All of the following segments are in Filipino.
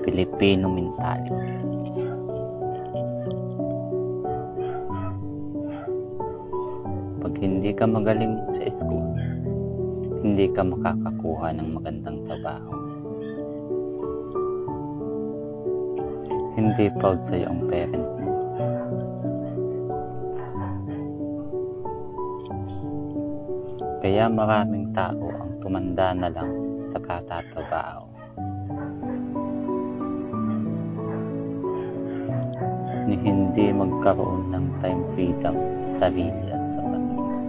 Filipino mentality. Pag hindi ka magaling sa school, hindi ka makakakuha ng magandang trabaho. Hindi proud sa'yo ang parent mo. Kaya maraming tao ang tumanda na lang sa katatrabaho. Ni hindi magkaroon ng time freedom sa sarili at sa pamilya.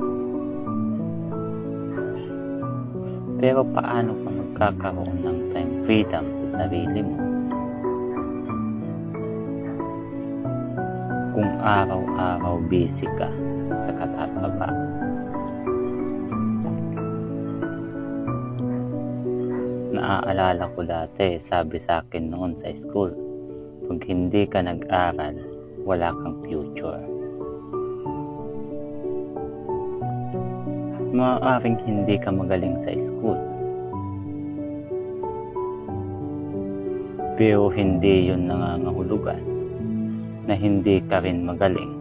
Pero paano ka magkakaroon ng time freedom sa sarili mo kung araw-araw busy ka sa katatrabaho? Naaalala ko dati, sabi sa akin noon sa school, pag hindi ka nag-aral, wala kang future. Maaaring hindi ka magaling sa school, pero hindi yun nangangahulugan na hindi ka rin magaling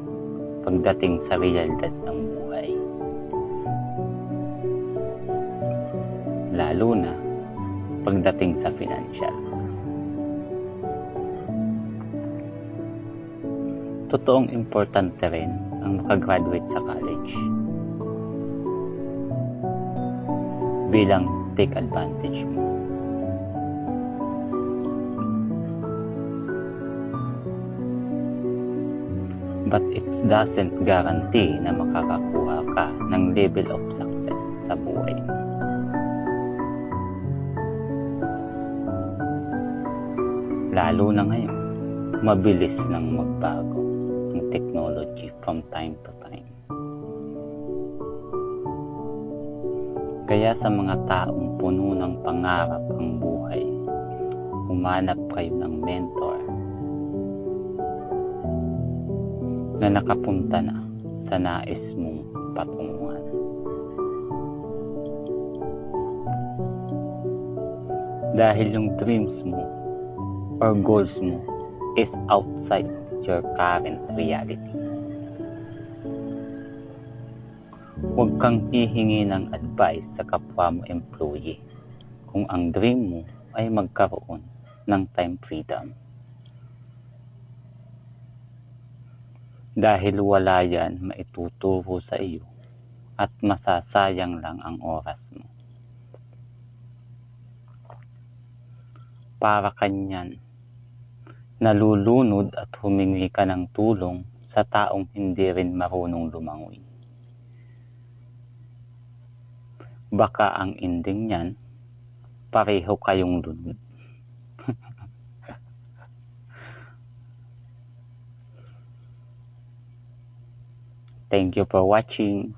pagdating sa realidad ng buhay. Lalo na pagdating sa financial. Totoong importante rin ang makagraduate sa college bilang take advantage mo. But it doesn't guarantee na makakakuha ka ng level of success sa buhay mo. Lalo na ngayon, mabilis nang magbago ang technology from time to time. Kaya sa mga taong puno ng pangarap ang buhay, humanap kayo ng mentor na nakapunta na sa nais mong patunguhan. Dahil yung dreams mo or goals mo is outside your current reality. Huwag kang hihingi ng advice sa kapwa mo employee kung ang dream mo ay magkaroon ng time freedom. Dahil wala yan maituturo sa iyo at masasayang lang ang oras mo. Para kanyan, nalulunod at humingi ka ng tulong sa taong hindi rin marunong lumangoy. Baka ang ending niyan, pareho kayong lunod. Thank you for watching.